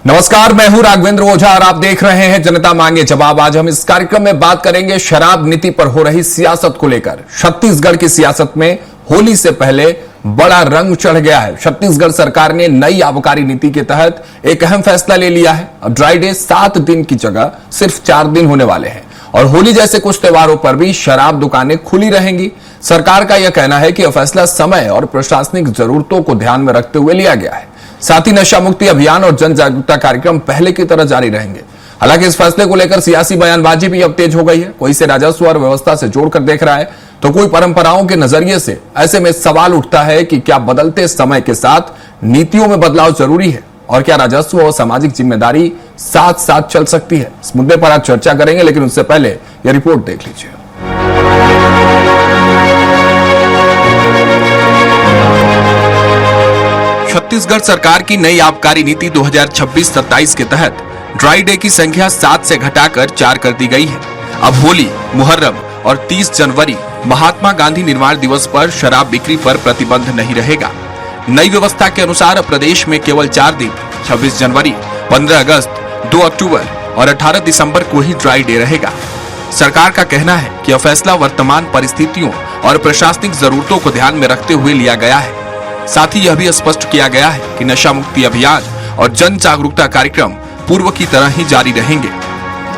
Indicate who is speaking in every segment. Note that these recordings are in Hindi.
Speaker 1: नमस्कार, मैं हूं राघवेंद्र ओझा और आप देख रहे हैं जनता मांगे जवाब। आज हम इस कार्यक्रम में बात करेंगे शराब नीति पर हो रही सियासत को लेकर। छत्तीसगढ़ की सियासत में होली से पहले बड़ा रंग चढ़ गया है। छत्तीसगढ़ सरकार ने नई आबकारी नीति के तहत एक अहम फैसला ले लिया है। अब ड्राई डे 7 दिन की जगह सिर्फ 4 दिन होने वाले हैं और होली जैसे कुछ त्योहारों पर भी शराब दुकानें खुली रहेंगी। सरकार का यह कहना है कि यह फैसला समय और प्रशासनिक जरूरतों को ध्यान में रखते हुए लिया गया है। साथ ही नशा मुक्ति अभियान और जन जागरूकता कार्यक्रम पहले की तरह जारी रहेंगे। हालांकि इस फैसले को लेकर सियासी बयानबाजी भी अब तेज हो गई है। कोई इसे राजस्व और व्यवस्था से जोड़कर देख रहा है तो कोई परंपराओं के नजरिए से। ऐसे में सवाल उठता है कि क्या बदलते समय के साथ नीतियों में बदलाव जरूरी है और क्या राजस्व और सामाजिक जिम्मेदारी साथ साथ चल सकती है। इस मुद्दे पर आज चर्चा करेंगे, लेकिन उससे पहले यह रिपोर्ट देख लीजिए। छत्तीसगढ़ सरकार की नई आबकारी नीति 2026-27 के तहत ड्राई डे की संख्या 7 से घटाकर 4 कर दी गई है। अब होली, मुहर्रम और 30 जनवरी महात्मा गांधी निर्वाण दिवस पर शराब बिक्री पर प्रतिबंध नहीं रहेगा। नई व्यवस्था के अनुसार प्रदेश में केवल 4 दिन 26 जनवरी, 15 अगस्त, 2 अक्टूबर और 18 दिसंबर को ही ड्राई डे रहेगा। सरकार का कहना है कि यह फैसला वर्तमान परिस्थितियों और प्रशासनिक जरूरतों को ध्यान में रखते हुए लिया गया है। साथ ही यह भी स्पष्ट किया गया है कि नशा मुक्ति अभियान और जन जागरूकता कार्यक्रम पूर्व की तरह ही जारी रहेंगे।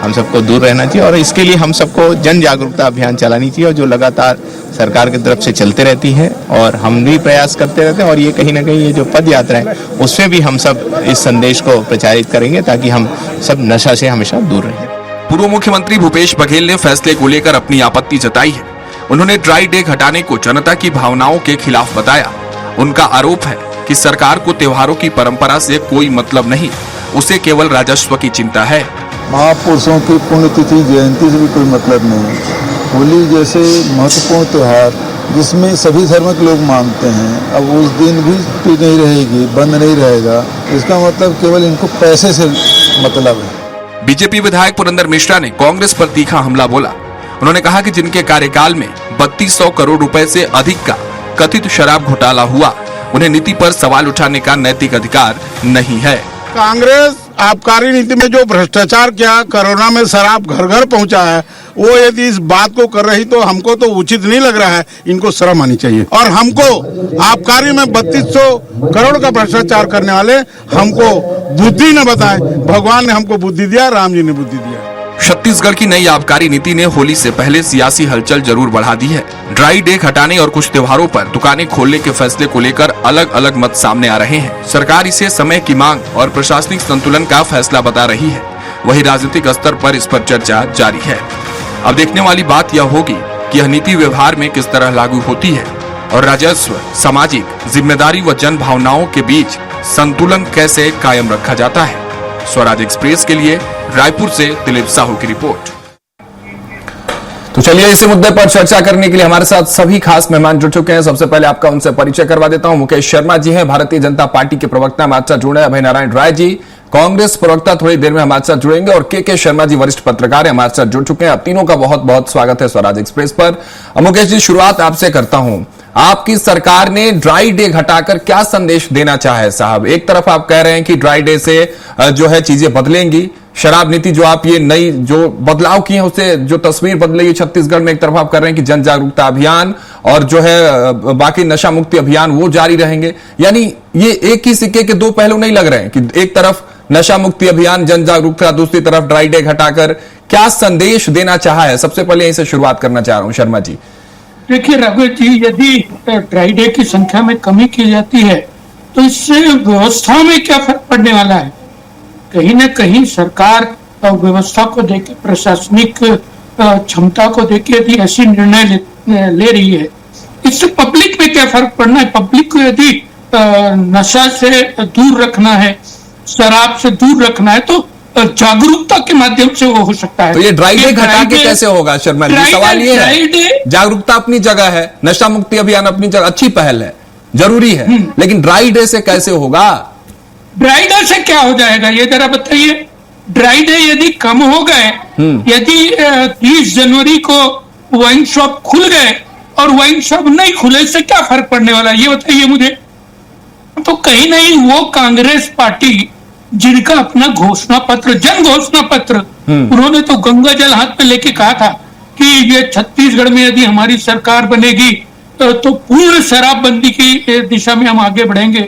Speaker 2: हम सबको दूर रहना चाहिए और इसके लिए हम सबको जन जागरूकता अभियान चलानी चाहिए और जो लगातार सरकार की तरफ से चलते रहती है और हम भी प्रयास करते रहते हैं। और ये कहीं ना कहीं ये जो पद यात्रा है उसमें भी हम सब इस संदेश को प्रचारित करेंगे ताकि हम सब नशा से हमेशा दूर रहें।
Speaker 1: पूर्व मुख्यमंत्री भूपेश बघेल ने फैसले को लेकर अपनी आपत्ति जताई है। उन्होंने ड्राई डे घटाने को जनता की भावनाओं के खिलाफ बताया। उनका आरोप है कि सरकार को त्योहारों की परंपरा से कोई मतलब नहीं, उसे केवल राजस्व की चिंता है।
Speaker 3: महापुरुषों की पुण्यतिथि जयंती से भी कोई मतलब नहीं। होली जैसे महत्वपूर्ण त्योहार जिसमें सभी धर्म के लोग मानते हैं, अब उस दिन भी नहीं रहेगी, बंद नहीं रहेगा, इसका मतलब केवल इनको पैसे से मतलब है।
Speaker 1: बीजेपी विधायक पुरंदर मिश्रा ने कांग्रेस पर तीखा हमला बोला। उन्होंने कहा कि जिनके कार्यकाल में 3200 करोड़ रुपए से अधिक का कथित शराब घोटाला हुआ, उन्हें नीति पर सवाल उठाने का नैतिक अधिकार नहीं है।
Speaker 4: कांग्रेस आबकारी नीति में जो भ्रष्टाचार किया, कोरोना में शराब घर घर पहुंचा है, वो यदि इस बात को कर रही तो हमको तो उचित नहीं लग रहा है। इनको शर्म आनी चाहिए। और हमको आबकारी में 3200 करोड़ का भ्रष्टाचार करने वाले हमको बुद्धि न बताए। भगवान ने हमको बुद्धि दिया, राम जी ने बुद्धि दिया।
Speaker 1: छत्तीसगढ़ की नई आबकारी नीति ने होली से पहले सियासी हलचल जरूर बढ़ा दी है। ड्राई डे घटाने और कुछ त्योहारों पर दुकानें खोलने के फैसले को लेकर अलग अलग मत सामने आ रहे हैं। सरकार इसे समय की मांग और प्रशासनिक संतुलन का फैसला बता रही है, वहीं राजनीतिक स्तर पर इस पर चर्चा जारी है। अब देखने वाली बात यह होगी कि यह नीति व्यवहार में किस तरह लागू होती है और राजस्व, सामाजिक जिम्मेदारी व जन भावनाओं के बीच संतुलन कैसे कायम रखा जाता है। स्वराज एक्सप्रेस के लिए रायपुर से दिलीप साहू की रिपोर्ट। तो चलिए इसी मुद्दे पर चर्चा करने के लिए हमारे साथ सभी खास मेहमान जुड़ चुके हैं। सबसे पहले आपका उनसे परिचय करवा देता हूं। मुकेश शर्मा जी हैं, भारतीय जनता पार्टी के प्रवक्ता, हमारे साथ जुड़े। अभय नारायण राय जी, कांग्रेस प्रवक्ता, थोड़ी देर में हमारे साथ जुड़ेंगे। और के शर्मा जी, वरिष्ठ पत्रकार है, हमारे साथ जुड़ चुके हैं। आप तीनों का बहुत बहुत स्वागत है स्वराज एक्सप्रेस पर। मुकेश जी, शुरुआत आपसे करता हूं। आपकी सरकार ने ड्राई डे घटाकर क्या संदेश देना चाहा है साहब? एक तरफ आप कह रहे हैं कि ड्राई डे से जो है चीजें बदलेंगी, शराब नीति जो आप ये नई जो बदलाव किए हैं उससे जो तस्वीर बदलेगी छत्तीसगढ़ में। एक तरफ आप कर रहे हैं कि जन जागरूकता अभियान और जो है बाकी नशा मुक्ति अभियान वो जारी रहेंगे। यानी ये एक ही सिक्के के दो पहलू नहीं लग रहे हैं कि एक तरफ नशा मुक्ति अभियान, जन जागरूकता, दूसरी तरफ ड्राई डे घटाकर क्या संदेश देना चाहा है? सबसे पहले यहीं से शुरुआत करना चाह रहा हूं शर्मा जी।
Speaker 5: देखिए रघु जी, यदि ड्राई डे की संख्या में कमी की जाती है तो इससे व्यवस्था में क्या फर्क पड़ने वाला है? कहीं न कहीं सरकार व्यवस्था को देखे, प्रशासनिक क्षमता को देखे यदि ऐसी निर्णय ले रही है, इससे पब्लिक में क्या फर्क पड़ना है? पब्लिक को यदि नशा से दूर रखना है, शराब से दूर रखना है तो जागरूकता के माध्यम से वो हो सकता है।
Speaker 1: तो ये ड्राई डे घटा के कैसे होगा शर्मा जी? सवाल ये है, जागरूकता अपनी जगह है, नशा मुक्ति अभियान अपनी जगह अच्छी पहल है, जरूरी है, लेकिन ड्राई डे से कैसे होगा?
Speaker 5: ड्राई डे से क्या हो जाएगा ये जरा बताइए। ड्राई डे यदि कम हो गए, यदि 30 जनवरी को वाइन शॉप खुल गए और वाइन शॉप नहीं खुले, इससे क्या फर्क पड़ने वाला है ये बताइए मुझे। तो कहीं नहीं वो कांग्रेस पार्टी जिनका अपना घोषणा पत्र, जन घोषणा पत्र, उन्होंने तो गंगा जल हाथ में लेके कहा था कि ये छत्तीसगढ़ में यदि हमारी सरकार बनेगी तो पूर्ण शराबबंदी की दिशा में हम आगे बढ़ेंगे,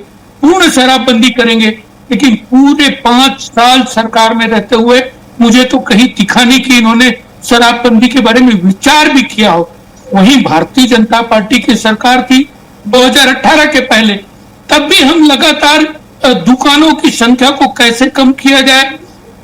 Speaker 5: पूर्ण शराबबंदी करेंगे। लेकिन पूरे 5 साल सरकार में रहते हुए मुझे तो कहीं दिखा नहीं कि इन्होंने शराबबंदी के बारे में विचार भी किया हो। वहीं भारतीय जनता पार्टी की सरकार थी 2018 के पहले, तब भी हम लगातार दुकानों की संख्या को कैसे कम किया जाए,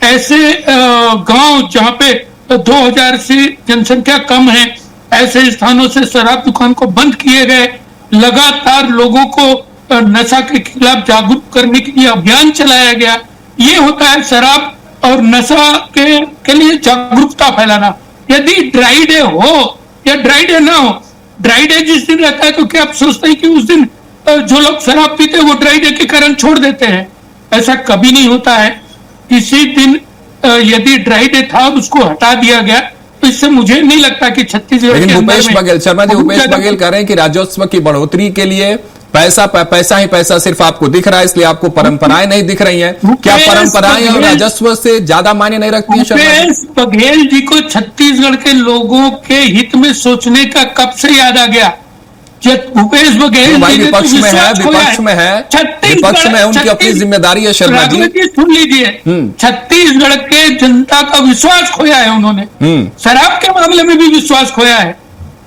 Speaker 5: ऐसे गांव जहां पे 2000 से जनसंख्या कम है, ऐसे स्थानों से शराब दुकान को बंद किए गए। लगातार लोगों को नशा के खिलाफ जागरूक करने के लिए अभियान चलाया गया। ये होता है शराब और नशा के लिए जागरूकता फैलाना। यदि ड्राई डे हो या ड्राई डे ना हो, ड्राई डे जिस दिन रहता है तो क्या आप सोचते हैं कि उस दिन जो लोग शराब पीते हैं वो ड्राई डे के कारण छोड़ देते हैं? ऐसा कभी नहीं होता है। किसी दिन यदि ड्राई डे था उसको हटा दिया गया तो इससे मुझे नहीं लगता कि छत्तीसगढ़ के
Speaker 6: लेकिन
Speaker 5: अंदर
Speaker 6: भूपेश बघेल, शर्मा जी, भूपेश बघेल कह रहे हैं कि राजस्व की बढ़ोतरी के लिए पैसा ही पैसा सिर्फ आपको दिख रहा है, इसलिए आपको परंपराएं नहीं दिख रही हैं। क्या परंपराएं और राजस्व से ज्यादा मायने नहीं रखती हैं?
Speaker 5: भूपेश बघेल जी को छत्तीसगढ़ के लोगों के हित में सोचने का कब से याद आ गया? भूपेश बघेल जी
Speaker 6: विपक्ष में है, विपक्ष में उनकी अपनी जिम्मेदारी है। शर्मा जी
Speaker 5: सुन लीजिए, छत्तीसगढ़ के जनता का विश्वास खोया है उन्होंने। शराब के मामले में भी विश्वास खोया है।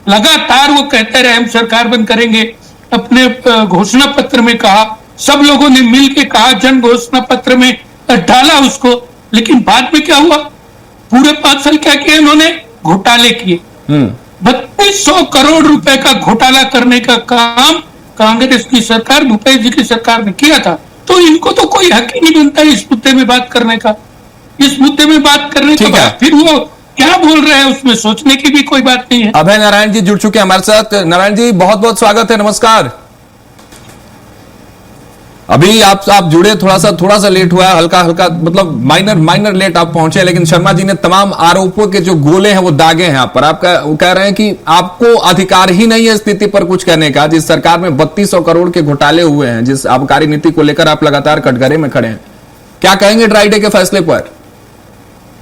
Speaker 5: लगातार वो कहते रहे हम सरकार बंद करेंगे, अपने घोषणा पत्र में कहा, सब लोगों ने मिल के कहा, जन घोषणा पत्र में डाला उसको। लेकिन बाद में क्या हुआ? पूरे 5 साल क्या किया इन्होंने? घोटाले किए। 3200 करोड़ रुपए का घोटाला करने का काम कांग्रेस की सरकार, भूपेश जी की सरकार ने किया था। तो इनको तो कोई हक ही नहीं बनता इस मुद्दे में बात करने का। इस मुद्दे में बात करने के बाद फिर वो क्या बोल रहे हैं उसमें सोचने की भी कोई बात नहीं है।
Speaker 6: अभय नारायण जी जुड़ चुके हैं हमारे साथ। नारायण जी, बहुत बहुत स्वागत है, नमस्कार। अभी आप जुड़े, थोड़ा सा लेट हुआ है, हल्का मतलब माइनर लेट आप पहुंचे, लेकिन शर्मा जी ने तमाम आरोपों के जो गोले हैं वो दागे हैं आप पर। आप कह रहे हैं कि आपको अधिकार ही नहीं है स्थिति पर कुछ कहने का, जिस सरकार में 3200 करोड़ के घोटाले हुए हैं, जिस आबकारी नीति को लेकर आप लगातार कटघरे में खड़े हैं। क्या कहेंगे ड्राई डे के फैसले पर?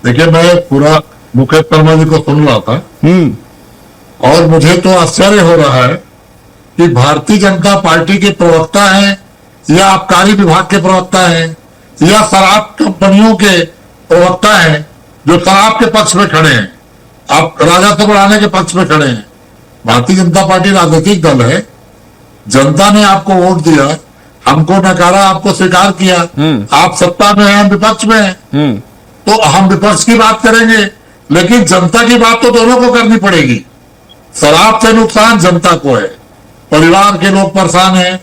Speaker 7: देखिए, मैं पूरा मुकेश शर्मा जी को सुन रहा था और मुझे तो आश्चर्य हो रहा है कि भारतीय जनता पार्टी के प्रवक्ता हैं या आबकारी विभाग के प्रवक्ता हैं या शराब कंपनियों के प्रवक्ता हैं जो शराब के पक्ष में खड़े हैं, आप राजस्व बढ़ाने के पक्ष में खड़े हैं। भारतीय जनता पार्टी राजनीतिक दल है, जनता ने आपको वोट दिया, हमको नकारा, आपको स्वीकार किया। आप सत्ता में हैं, हम विपक्ष में हैं, तो हम विपक्ष की बात करेंगे, लेकिन जनता की बात तो दोनों को करनी पड़ेगी। शराब से नुकसान जनता को है, परिवार के लोग परेशान हैं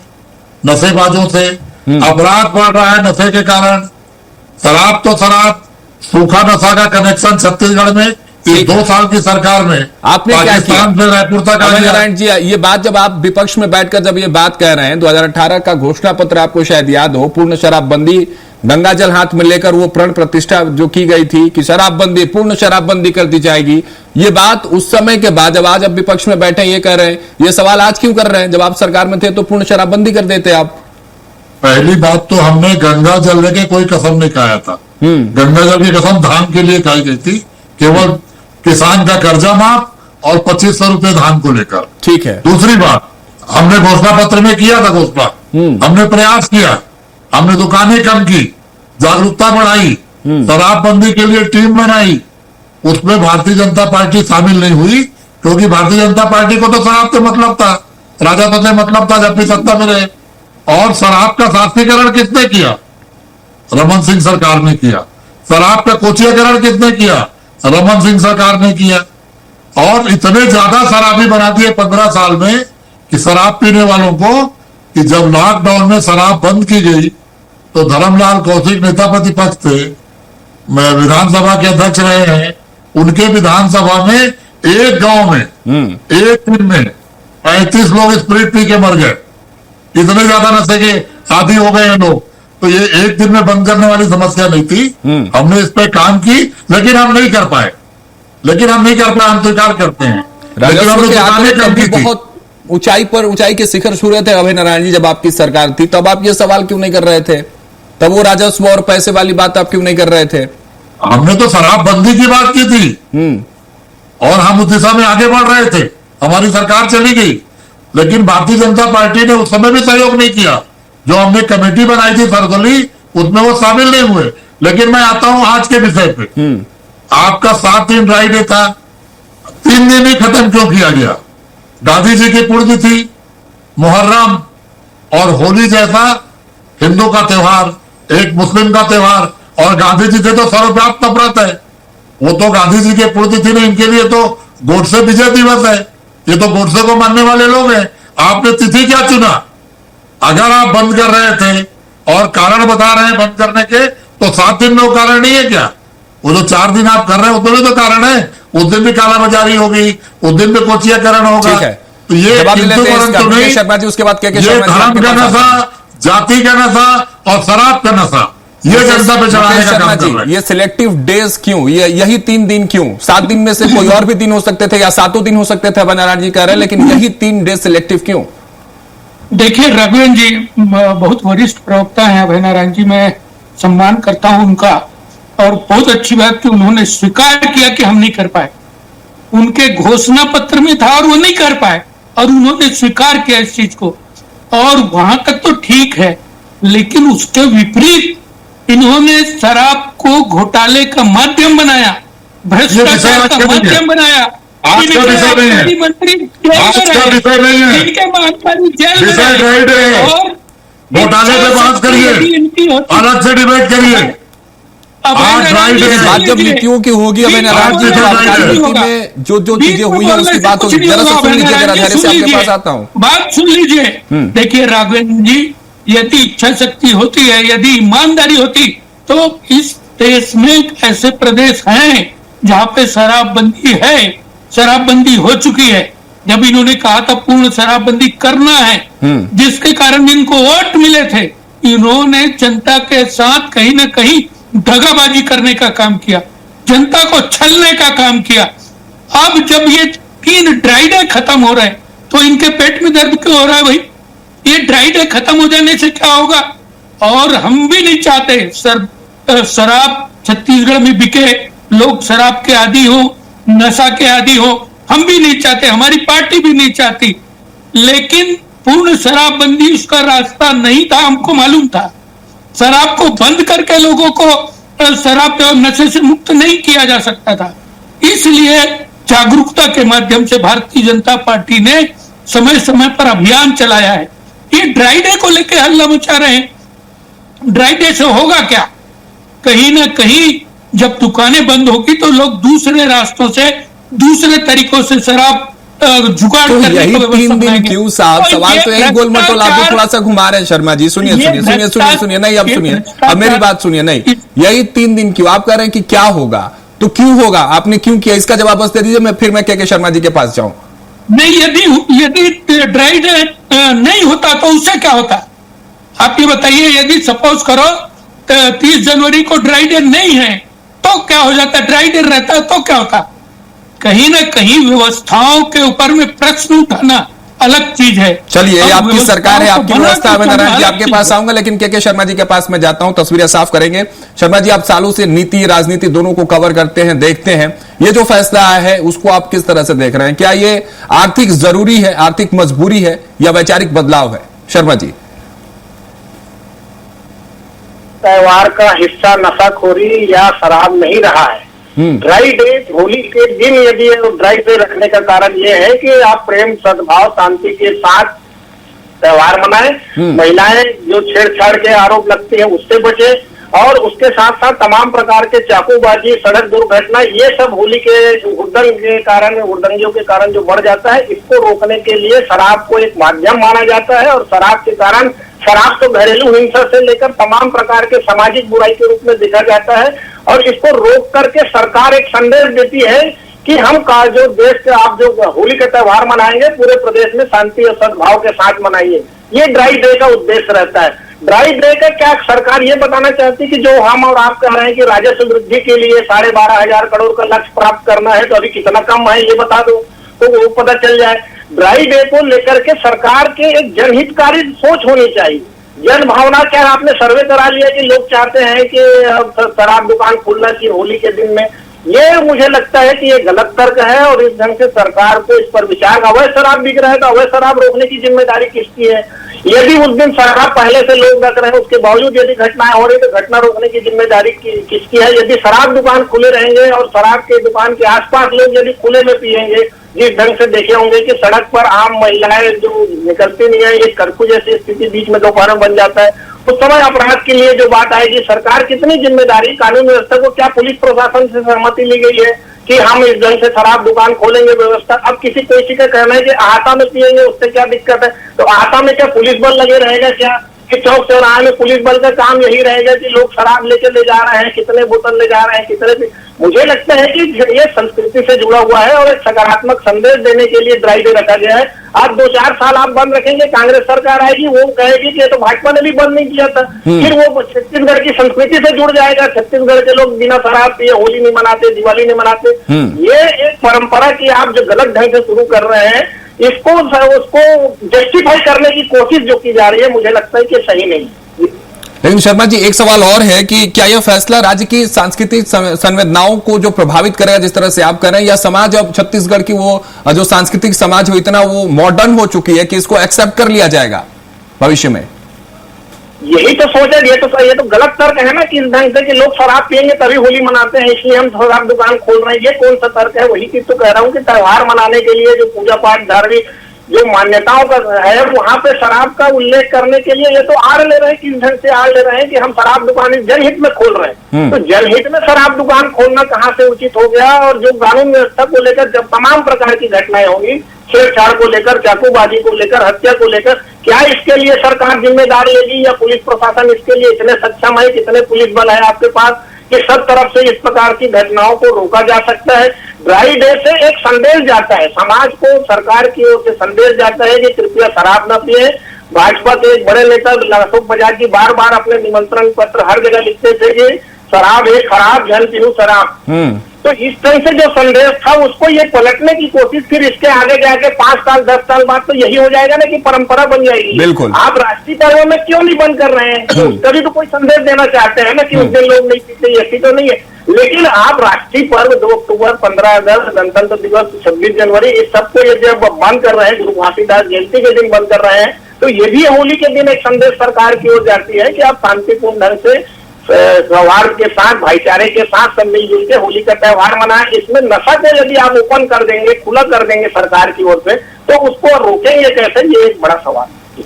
Speaker 7: नशेबाजों से, अपराध बढ़ रहा है नशे के कारण। शराब तो शराब, सूखा नशा का कनेक्शन छत्तीसगढ़ में इस 2 साल की सरकार में
Speaker 6: आपने
Speaker 7: पाकिस्तान से रायपुर तक आ गया।
Speaker 6: नारायण जी, ये बात जब आप विपक्ष में बैठकर जब ये बात कह रहे हैं, 2018 का घोषणा पत्र आपको शायद याद हो, पूर्ण शराबबंदी, गंगा जल हाथ में लेकर वो प्रण प्रतिष्ठा जो की गई थी कि शराबबंदी, पूर्ण शराबबंदी कर दी जाएगी। ये बात उस समय के बाद, जब आज आप विपक्ष में बैठे ये कह रहे हैं, ये सवाल आज क्यों कर रहे हैं? जब आप सरकार में थे तो पूर्ण शराबबंदी कर देते आप।
Speaker 7: पहली बात तो हमने गंगा जल लेके कोई कसम नहीं खाया था। गंगा जल की कसम धान के लिए खाई गई थी, केवल किसान का कर्जा माफ और 2500 रुपए धान को लेकर।
Speaker 6: ठीक है।
Speaker 7: दूसरी बात, हमने घोषणा पत्र में किया था घोषणा, हमने प्रयास किया, हमने दुकानें कम की, जागरूकता बढ़ाई, शराबबंदी के लिए टीम बनाई। उसमें भारतीय जनता पार्टी शामिल नहीं हुई, क्योंकि भारतीय जनता पार्टी को तो शराब से मतलब था, राजस्व से मतलब था जब भी सत्ता में रहे। और शराब का शास्त्रीकरण किसने किया? रमन सिंह सरकार ने किया। शराब का कोचियाकरण किसने किया? रमन सिंह सरकार ने किया। और इतने ज्यादा शराबी बना दिए 15 साल में कि शराब पीने वालों को, कि जब लॉकडाउन में शराब बंद की गई तो धर्मलाल कौशिक नेता प्रतिपक्ष थे, मैं विधानसभा के अध्यक्ष रहे हैं, उनके विधानसभा में एक गांव में एक दिन में 35 लोग स्प्रिट पी के मर गए। इतने ज्यादा नशे के आदी हो गए हैं लोग। तो ये एक दिन में बंद करने वाली समस्या नहीं थी। हमने इस पे काम की, लेकिन हम नहीं कर पाए। हम स्वीकार करते हैं, लेकिन हमने दुकानें कम की थी।
Speaker 6: बहुत ऊंचाई के शिखर छू रहे थे अभय नारायण जी, जब आपकी सरकार थी, तब आप ये सवाल क्यों नहीं कर रहे थे? तब वो राजस्व और पैसे वाली बात आप क्यों नहीं कर रहे थे?
Speaker 7: हमने तो शराबबंदी की बात की थी और हम उस दिशा में आगे बढ़ रहे थे। हमारी सरकार चली गई, लेकिन भारतीय जनता पार्टी ने उस समय भी सहयोग नहीं किया। जो हमने कमेटी बनाई थी सरदली, उसमें वो शामिल नहीं हुए। लेकिन मैं आता हूं आज के विषय पे। आपका 7 दिन ड्राई डे था, 3 दिन ही खत्म क्यों किया गया? गांधी जी की पुण्यतिथि, मुहर्रम और होली जैसा हिंदू का त्योहार, एक मुस्लिम का त्योहार, और गांधी जी से तो सर्वव्याप्त नफरत है। वो तो गांधी जी के पुण्यतिथि ने, इनके लिए तो गोडसे विजय दिवस है। ये तो गोडसे को मानने वाले लोग हैं। आपने तिथि क्या चुना? अगर आप बंद कर रहे थे और कारण बता रहे हैं बंद करने के, तो 7 दिन में वो कारण नहीं है क्या? वो जो 4 दिन आप कर रहे हैं, उसमें भी तो कारण है। उस दिन भी कालाबाजारी होगी, उस दिन भी कोचियाकरण होगा।
Speaker 6: ठीक है,
Speaker 7: तो ये
Speaker 6: तो नहीं शर्मा जी, उसके बाद क्या
Speaker 7: धर्म का नशा, जाति का नशा और शराब का नशा, ये जनता पे चढ़ाने का काम कर रहे हैं।
Speaker 6: ये सिलेक्टिव डेज क्यों? ये यही 3 दिन क्यों? 7 दिन में से कोई और भी दिन हो सकते थे या 7 दिन हो सकते थे, अभयनारायण जी कह रहे हैं, लेकिन यही 3 डेज सिलेक्टिव क्यों?
Speaker 5: देखिए रघुवन जी बहुत वरिष्ठ प्रवक्ता हैं अभयनारायण जी, मैं सम्मान करता हूं उनका, और बहुत अच्छी बात कि उन्होंने स्वीकार किया कि हम नहीं कर पाए। उनके घोषणा पत्र में था और वो नहीं कर पाए, और उन्होंने स्वीकार किया इस चीज को, और वहां तक तो ठीक है। लेकिन उसके विपरीत इन्होंने शराब को घोटाले का माध्यम बनाया, भ्रष्टाचार का माध्यम बनाया।
Speaker 7: आज का विषय नहीं है,
Speaker 5: मंत्री
Speaker 7: आज का विषय नहीं है,
Speaker 5: इनके महाकारी जेल में
Speaker 7: विषय ड्राइड है।
Speaker 5: और
Speaker 7: घोटाले पे बात करिए, अलग से डिबेट करिए। आज ड्राइड है,
Speaker 6: बात जब नीतियों की होगी अभयनारायण जी, तो आबकारी नीति में जो जो चीजें हुई है उसकी बात होगी। जरा सा सुन लीजिए, जरा धैर्य से आपके पास आता हूँ,
Speaker 5: बात सुन लीजिए। देखिए राघवेंद्र जी, यदि इच्छा शक्ति होती है, यदि ईमानदारी होती, तो इस देश में ऐसे प्रदेश हैं जहां पे शराबबंदी है, शराबबंदी हो चुकी है। जब इन्होंने कहा था पूर्ण शराबबंदी करना है, जिसके कारण इनको वोट मिले थे, इन्होंने जनता के साथ कहीं ना कहीं दगाबाजी करने का काम किया, जनता को छलने का काम किया। अब जब ये 3 ड्राई डे खत्म हो रहे हैं, तो इनके पेट में दर्द क्यों हो रहा है भाई? ये ड्राई डे खत्म हो जाने से क्या होगा? और हम भी नहीं चाहते शराब छत्तीसगढ़ में बिके, लोग शराब के आदी हो, नशा के आदी हो, हम भी नहीं चाहते, हमारी पार्टी भी नहीं चाहती। लेकिन पूर्ण शराबबंदी उसका रास्ता नहीं था, हमको मालूम था। शराब को बंद करके लोगों को शराब और नशे से मुक्त नहीं किया जा सकता था। इसलिए जागरूकता के माध्यम से भारतीय जनता पार्टी ने समय समय पर अभियान चलाया है। ये ड्राई डे को लेकर हल्ला मचा रहे हैं, ड्राई डे से होगा क्या? कहीं ना कहीं जब दुकानें बंद होगी तो लोग दूसरे रास्तों से, दूसरे तरीकों से शराब जुगाड़
Speaker 6: तो
Speaker 5: करने
Speaker 6: यही
Speaker 5: की व्यवस्था
Speaker 6: 3 दिन
Speaker 5: बनाएंगे।
Speaker 6: क्यों साहब?
Speaker 5: और
Speaker 6: सवाल
Speaker 5: ये
Speaker 6: तो एक गोल मटोल आप
Speaker 5: भ्रष्टाचार,
Speaker 6: थोड़ा सा घुमा रहे हैं शर्मा जी। सुनिए सुनिए सुनिए सुनिए सुनिए, नहीं अब सुनिए, अब मेरी बात सुनिए। नहीं, यही 3 दिन क्यों? आप कह रहे हैं कि क्या होगा, तो क्यों होगा? आपने क्यों किया, इसका जवाब बस दे दीजिए, मैं फिर के शर्मा जी के पास जाऊं।
Speaker 5: नहीं, यदि ड्राई डे नहीं होता तो उससे क्या होता? आप ये बताइए, यदि सपोज करो 30 जनवरी को ड्राई डे नहीं है तो क्या हो जाता? ड्राई डे रहता तो क्या होता? कहीं ना कहीं व्यवस्थाओं के ऊपर में प्रश्न उठाना अलग चीज है।
Speaker 6: चलिए, ये आपकी सरकार है, आपकी व्यवस्था है। नारायण जी आपके पास
Speaker 5: है।
Speaker 6: आऊंगा, लेकिन के शर्मा जी के पास मैं जाता हूं, तस्वीरें साफ करेंगे। शर्मा जी, आप सालों से नीति राजनीति दोनों को कवर करते हैं, देखते हैं, ये जो फैसला आया है उसको आप किस तरह से देख रहे हैं? क्या ये आर्थिक जरूरी है, आर्थिक मजबूरी है, या वैचारिक बदलाव है? शर्मा जी,
Speaker 8: त्योहार का हिस्सा नशाखोरी या शराब नहीं रहा है। ड्राई डे, होली के दिन यदि ड्राई डे रखने का कारण ये है कि आप प्रेम, सद्भाव, शांति के साथ त्योहार मनाएं, महिलाएं जो छेड़छाड़ के आरोप लगते हैं उससे बचे, और उसके साथ साथ तमाम प्रकार के चाकूबाजी, सड़क दुर्घटना, ये सब होली के हुड़दंग के कारण, हुड़दंगियों के कारण जो बढ़ जाता है, इसको रोकने के लिए शराब को एक माध्यम माना जाता है। और शराब के कारण, शराब तो घरेलू हिंसा से लेकर तमाम प्रकार के सामाजिक बुराई के रूप में देखा जाता है, और इसको रोक करके सरकार एक संदेश देती है कि हम का जो देश के आप जो होली का त्योहार मनाएंगे, पूरे प्रदेश में शांति और सद्भाव के साथ मनाइए। ये ड्राई डे का उद्देश्य रहता है। ड्राई डे का क्या सरकार ये बताना चाहती है कि जो हम और आप कह रहे हैं कि राजस्व वृद्धि के लिए 12,500 करोड़ का लक्ष्य प्राप्त करना है, तो अभी कितना कम है ये बता दो, तो वो पता चल जाए। ड्राई डे को लेकर के सरकार के एक जनहितकारी सोच होनी चाहिए। जन भावना क्या आपने सर्वे करा लिया कि लोग चाहते हैं कि अब शराब दुकान खोलना चाहिए होली के दिन में? ये मुझे लगता है कि ये गलत तर्क है और इस ढंग से सरकार को इस पर विचार, अवैध शराब बिक रहा है तो अवैध शराब रोकने की जिम्मेदारी किसकी है? यदि उस दिन शराब पहले से लोग रख रहे हैं उसके बावजूद यदि घटनाएं हो रही तो घटना रोकने की जिम्मेदारी किसकी है? यदि शराब दुकान खुले रहेंगे और शराब के दुकान के आसपास लोग यदि खुले में पिएंगे, जिस ढंग से देखे होंगे कि सड़क पर आम महिलाएं जो निकलती नहीं है, ये कर्फ्यू जैसी स्थिति बीच में दोपहर में बन जाता है, उस समय अपराध के लिए जो बात आएगी, सरकार कितनी जिम्मेदारी, कानून व्यवस्था को क्या पुलिस प्रशासन से सहमति ली गई है कि हम इस ढंग से शराब दुकान खोलेंगे व्यवस्था? अब किसी का कहना है कि आहता में पिएंगे उससे क्या दिक्कत है, तो आहता में क्या पुलिस बल लगे रहेगा क्या? कि चौक चौराहे में पुलिस बल का काम यही रहेगा कि लोग शराब लेके ले जा रहे हैं, कितने बोतल ले जा रहे हैं, कितने? मुझे लगता है कि ये संस्कृति से जुड़ा हुआ है और एक सकारात्मक संदेश देने के लिए ड्राई डे रखा गया है। आप 2-4 साल आप बंद रखेंगे, कांग्रेस सरकार आएगी, वो कहेगी कि ये तो भाजपा ने भी बंद नहीं किया था, फिर वो छत्तीसगढ़ की संस्कृति से जुड़ जाएगा। छत्तीसगढ़ के लोग बिना शराब पिए होली नहीं मनाते, दिवाली नहीं मनाते। ये एक परंपरा की आप जो गलत ढंग से शुरू कर रहे हैं, इसको उसको जस्टिफाई करने की कोशिश जो की जा रही है, मुझे लगता है कि सही नहीं।
Speaker 6: लेकिन शर्मा जी, एक सवाल और है कि क्या यह फैसला राज्य की सांस्कृतिक संवेदनाओं को जो प्रभावित करेगा, जिस तरह से आप कर रहे हैं, या समाज अब छत्तीसगढ़ की वो जो सांस्कृतिक समाज हो इतना वो मॉडर्न हो चुकी है कि इसको एक्सेप्ट कर लिया जाएगा भविष्य में?
Speaker 8: यही तो सोच है, ये तो गलत तर्क है ना कि इस ढंग से कि लोग शराब पिएंगे तभी होली मनाते हैं, इसलिए हम शराब दुकान खोल रहे हैं। ये कौन सा तर्क है? वही चीज तो कह रहा हूँ कि त्योहार मनाने के लिए जो पूजा पाठ धार्मिक जो मान्यताओं का है, वहाँ पे शराब का उल्लेख करने के लिए ये तो आड़ ले रहे हैं, किस ढंग से आड़ ले रहे हैं कि हम शराब दुकान जनहित में खोल रहे हैं। तो जनहित में शराब दुकान खोलना कहाँ से उचित हो गया? और जो कानून व्यवस्था को लेकर जब तमाम प्रकार की घटनाएं होंगी, छेड़छाड़ को लेकर, चाकूबाजी को लेकर, हत्या को लेकर, क्या इसके लिए सरकार जिम्मेदार लेगी या पुलिस प्रशासन इसके लिए इतने सक्षम है, कितने पुलिस बल है आपके पास कि सब तरफ से इस प्रकार की घटनाओं को रोका जा सकता है? ड्राई डे से एक संदेश जाता है समाज को, सरकार की ओर से संदेश जाता है कि कृपया शराब न पिए। भाजपा के एक बड़े नेता अशोक बजाज जी बार बार अपने निमंत्रण पत्र हर जगह लिखते थे कि शराब है खराब, जन पीऊं शराब। तो इस तरह से जो संदेश था उसको ये पलटने की कोशिश, फिर इसके आगे जाके 5 साल 10 साल बाद तो यही हो जाएगा ना कि परंपरा बन जाएगी।
Speaker 6: बिल्कुल।
Speaker 8: आप राष्ट्रीय पर्व में क्यों नहीं बंद कर रहे हैं? कभी तो कोई संदेश देना चाहते हैं ना कि उस दिन लोग नहीं पीते, ऐसी तो नहीं है। लेकिन आप राष्ट्रीय पर्व 2 अक्टूबर, 15 अगस्त, गणतंत्र दिवस, 26 जनवरी, इस सबको यदि आप बंद कर रहे हैं, गुरु घासीदास जयंती के दिन बंद कर रहे हैं, तो ये भी होली के दिन एक संदेश सरकार की ओर जाती है कि आप शांतिपूर्ण ढंग से सौहार्द के साथ, भाईचारे के साथ सब मिलजुल के होली का त्योहार मनाएं। इसमें नशा को यदि आप ओपन कर देंगे, खुला कर देंगे सरकार की ओर से, तो उसको रोकेंगे कैसे? ये एक बड़ा सवाल।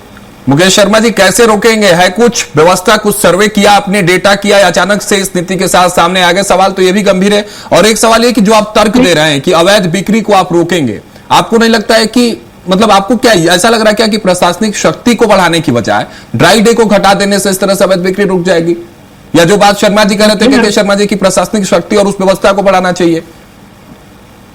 Speaker 6: मुकेश शर्मा जी, कैसे रोकेंगे? है कुछ व्यवस्था, कुछ सर्वे किया आपने, डेटा किया, या अचानक से इस नीति के साथ सामने आ गए? सवाल तो ये भी गंभीर है। और एक सवाल ये कि जो आप तर्क दे रहे हैं कि अवैध बिक्री को आप रोकेंगे, आपको नहीं लगता है कि मतलब आपको क्या ऐसा लग रहा है क्या कि प्रशासनिक शक्ति को बढ़ाने की बजाय ड्राई डे को घटा देने से इस तरह से अवैध बिक्री रुक जाएगी? या जो बात शर्मा जी कह रहे थे कि शर्मा जी की प्रशासनिक शक्ति और उस व्यवस्था को बढ़ाना चाहिए?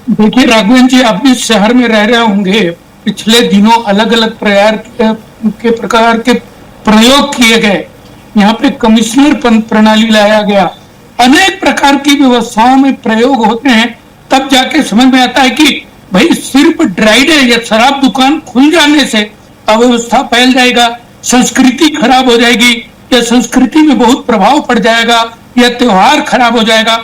Speaker 5: देखिए राघवेंद्र जी, आप इस शहर में रह रहे होंगे, पिछले दिनों अलग अलग प्रकार के प्रयोग किए गए। यहाँ पे कमिश्नर प्रणाली लाया गया, अनेक प्रकार की व्यवस्थाओं में प्रयोग होते हैं, तब जाके समझ में आता है कि भाई सिर्फ ड्राई डे या शराब दुकान खुल जाने से अव्यवस्था फैल जाएगा, संस्कृति खराब हो जाएगी, या संस्कृति में बहुत प्रभाव पड़ जाएगा, या त्योहार खराब हो जाएगा।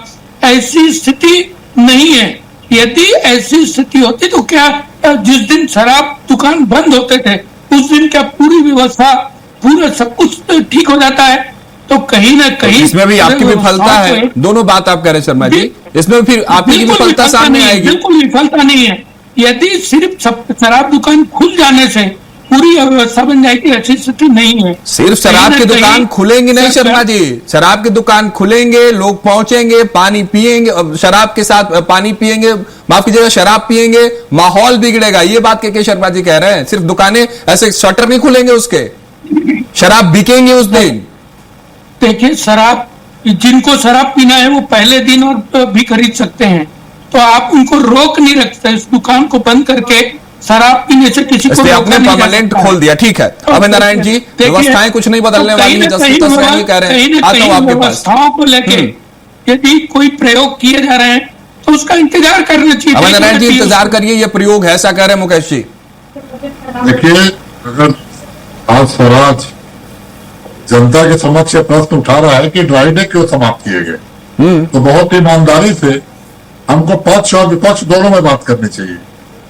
Speaker 5: ऐसी स्थिति नहीं है। यदि ऐसी स्थिति होती तो क्या जिस दिन शराब दुकान बंद होते थे उस दिन क्या पूरी व्यवस्था, पूरा सब कुछ तो ठीक हो जाता है? तो कहीं ना कहीं
Speaker 6: इसमें भी आपकी विफलता है। दोनों बात आप कह रहे हैं शर्मा जी, इसमें फिर आपकी विफलता सामने आएगी।
Speaker 5: बिल्कुल विफलता नहीं है। यदि सिर्फ शराब दुकान खुल जाने से पूरी अव्यवस्था बन जाएगी, ऐसी स्थिति नहीं है।
Speaker 6: सिर्फ शराब की दुकान खुलेंगी नहीं शर्मा जी, शराब की दुकान खुलेंगे, लोग पहुंचेंगे, पानी पिएंगे, शराब के साथ पानी पिएंगे, माफ कीजिएगा शराब पिएंगे, माहौल बिगड़ेगा। ये बात के शर्मा जी कह रहे हैं। सिर्फ दुकानें ऐसे शटर नहीं खुलेंगे उसके, शराब बिकेंगे उस दिन।
Speaker 5: देखिए, शराब जिनको शराब पीना है वो पहले दिन और भी खरीद सकते हैं, तो आप उनको रोक नहीं रखते। इस दुकान को बंद करके शराब पीने से किसी को
Speaker 6: आपने परमानेंट खोल दिया, ठीक है। अभय नारायण जी, व्यवस्थाएं कुछ नहीं बदलने वाली है, ये कह रहे हैं। आता हूं आपके पास।
Speaker 5: व्यवस्थाओं को लेके यदि कोई प्रयोग किए जा रहे हैं तो उसका इंतजार करना चाहिए।
Speaker 6: अभय नारायण जी, इंतजार करिए, ये प्रयोग है, ऐसा कह रहे हैं मुकेश जी।
Speaker 7: देखिए, अगर आज स्वराज जनता के समक्ष प्रश्न उठा रहा है कि ड्राई डे क्यों समाप्त किए गए, तो बहुत ईमानदारी से हमको पक्ष और विपक्ष दोनों में बात करनी चाहिए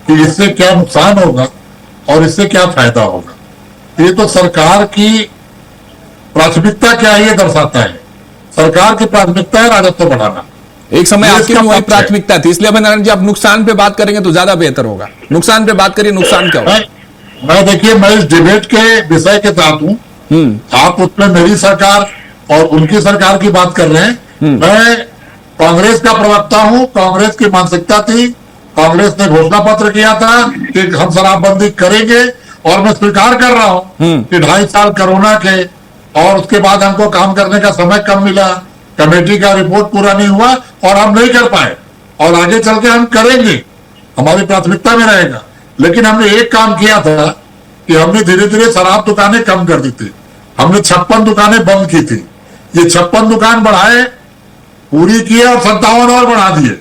Speaker 7: कि इससे क्या नुकसान होगा और इससे क्या फायदा होगा। ये तो सरकार की प्राथमिकता क्या है ये दर्शाता है। सरकार की प्राथमिकता है राजस्व बढ़ाना।
Speaker 6: एक समय
Speaker 7: ये
Speaker 6: आपकी
Speaker 7: इसका
Speaker 6: वही
Speaker 7: पक्ष है।
Speaker 6: प्राथमिकता थी, इसलिए नारायण जी आप नुकसान पे बात करेंगे तो ज्यादा बेहतर होगा। नुकसान पे बात करिए, नुकसान क्या होगा?
Speaker 7: मैं देखिए, मैं इस डिबेट के विषय के साथ हूं। आप उसमें मेरी सरकार और उनकी सरकार की बात कर रहे हैं। मैं कांग्रेस का प्रवक्ता हूं। कांग्रेस की मानसिकता थी, कांग्रेस ने घोषणा पत्र किया था कि हम शराबबंदी करेंगे, और मैं स्वीकार कर रहा हूं कि 2.5 साल कोरोना के और उसके बाद हमको काम करने का समय कम मिला, कमेटी का रिपोर्ट पूरा नहीं हुआ और हम नहीं कर पाए, और आगे चल के हम करेंगे, हमारी प्राथमिकता में रहेगा। लेकिन हमने एक काम किया था कि हमने धीरे धीरे शराब दुकानें कम कर दी थी। हमने 56 दुकानें बंद की थी। ये 56 दुकान बढ़ाए, पूरी किए और 57 और बढ़ा दिए।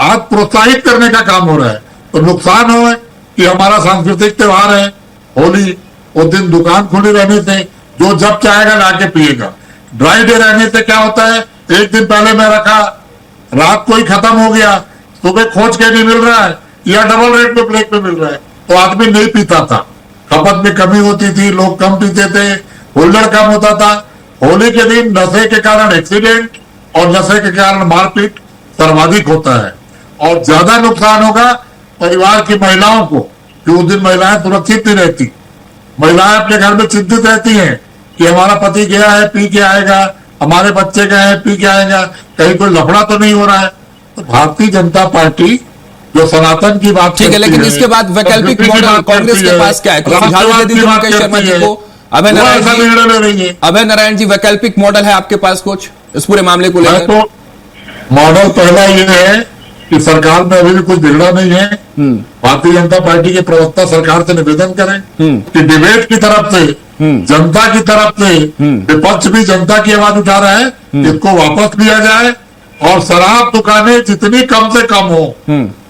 Speaker 7: आज प्रोत्साहित करने का काम हो रहा है। तो नुकसान हो कि हमारा सांस्कृतिक त्योहार है होली, उस दिन दुकान खुली रहने से जो जब चाहेगा लाके पिएगा। ड्राई डे रहने से क्या होता है, एक दिन पहले मैं रखा, रात को ही खत्म हो गया, सुबह खोज के नहीं मिल रहा है या डबल रेट पे ब्लैक पे मिल रहा है, तो आदमी नहीं पीता था। खपत में कमी होती थी, लोग कम पीते थे, हुल्लड़ कम होता था। होली के दिन नशे के कारण एक्सीडेंट और नशे के कारण मारपीट सर्वाधिक होता है। और ज्यादा नुकसान होगा परिवार की महिलाओं को, कि उस दिन महिलाएं सुरक्षित नहीं रहती। महिलाएं अपने घर में चिंतित रहती हैं कि हमारा पति गया है पी के आएगा, हमारे बच्चे गए हैं पी के आएगा, कहीं कोई लफड़ा तो नहीं हो रहा है। तो भारतीय जनता पार्टी जो सनातन की बात
Speaker 6: ठीक है, लेकिन इसके बाद वैकल्पिक मॉडल कांग्रेस के पास क्या है? कुछ सुझाव दे दीजिए मुकेश शर्मा जी को। अभय नारायण जी, वैकल्पिक मॉडल है आपके पास कुछ इस पूरे मामले को लेकर?
Speaker 7: तो मॉडल पहला ये है कि सरकार में अभी भी कुछ बिगड़ा नहीं है। भारतीय जनता पार्टी के प्रवक्ता सरकार से निवेदन करें कि डिबेट की तरफ से, जनता की तरफ से विपक्ष भी जनता की आवाज उठा रहा है, इसको वापस लिया जाए और शराब दुकानें जितनी कम से कम हो,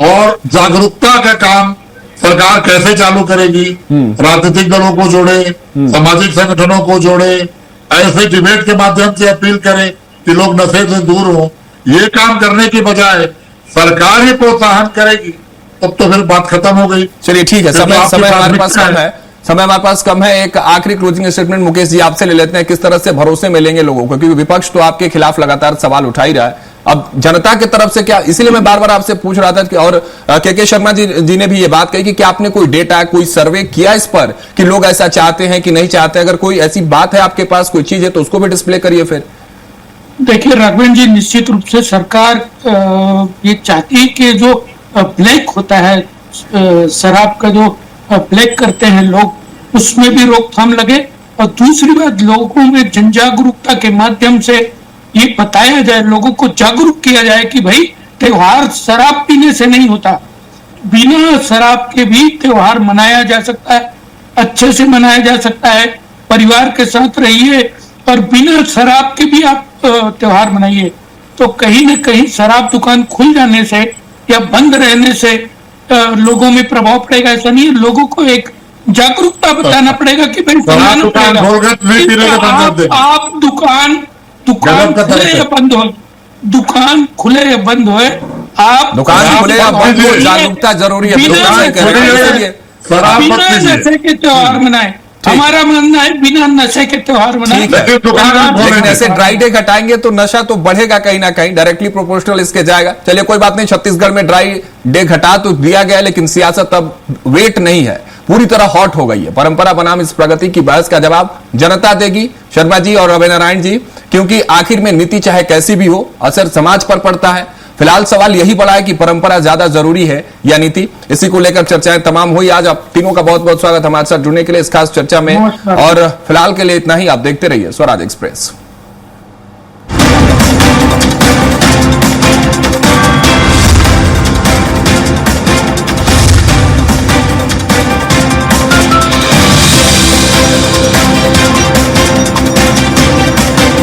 Speaker 7: और जागरूकता का काम सरकार कैसे चालू करेगी, राजनीतिक दलों को जोड़े, सामाजिक संगठनों को जोड़े, ऐसे डिबेट के माध्यम से अपील करें कि लोग नशे से दूर हो। ये काम करने की बजाय सरकार ही प्रोत्साहन करेगी, तब तो फिर बात खत्म हो गई।
Speaker 6: चलिए ठीक है, समय हमारे पास कम है, समय हमारे पास कम है। एक आखिरी क्लोजिंग स्टेटमेंट मुकेश जी आपसे ले लेते हैं। किस तरह से भरोसे में लेंगे लोगों को, क्योंकि विपक्ष तो आपके खिलाफ लगातार सवाल उठा ही रहा है। अब जनता की तरफ से क्या, इसीलिए मैं बार बार आपसे पूछ रहा था कि, और के शर्मा जी ने भी ये बात कही कि क्या आपने कोई डेटा, कोई सर्वे किया इस पर कि लोग ऐसा चाहते हैं कि नहीं चाहते? अगर कोई ऐसी बात है आपके पास, कोई चीज है, तो उसको भी डिस्प्ले करिए फिर।
Speaker 5: देखिए राघवेंद्र जी, निश्चित रूप से सरकार ये चाहती है कि जो ब्लैक होता है, शराब का जो ब्लैक करते हैं लोग, उसमें भी रोकथाम लगे। और दूसरी बात, लोगों में जन जागरूकता के माध्यम से ये बताया जाए, लोगों को जागरूक किया जाए कि भाई त्योहार शराब पीने से नहीं होता, बिना शराब के भी त्योहार मनाया जा सकता है, अच्छे से मनाया जा सकता है। परिवार के साथ रहिए और बिना शराब के भी आप त्योहार मनाइए। तो कहीं ना कहीं शराब दुकान खुल जाने से या बंद रहने से लोगों में प्रभाव पड़ेगा, ऐसा नहीं है। लोगों को एक जागरूकता बताना पड़ेगा कि भाई आप दुकान खुले या बंद हो, दुकान खुले या बंद हो, आप
Speaker 6: दुकान खुले या बंद हो, जागरूकता जरूरी है।
Speaker 5: बिना नशे के त्योहार मनाए, हमारा मानना है बिना नशे के त्योहार मनाए।
Speaker 6: लेकिन ऐसे ड्राई डे घटाएंगे तो नशा तो बढ़ेगा कहीं ना कहीं, डायरेक्टली प्रोपोर्शनल इसके जाएगा। चलिए कोई बात नहीं, छत्तीसगढ़ में ड्राई डे घटा तो दिया गया, लेकिन सियासत अब वेट नहीं है, पूरी तरह हॉट हो गई है। परंपरा बनाम इस प्रगति की बहस का जवाब जनता देगी, शर्मा जी और अभय नारायण जी, क्योंकि आखिर में नीति चाहे कैसी भी हो, असर समाज पर पड़ता है। फिलहाल सवाल यही पड़ा है कि परंपरा ज्यादा जरूरी है या नीति। इसी को लेकर चर्चाएं तमाम हुई। आज आप तीनों का बहुत बहुत स्वागत हमारे साथ जुड़ने के लिए इस खास चर्चा में, और फिलहाल के लिए इतना ही। आप देखते रहिए स्वराज एक्सप्रेस।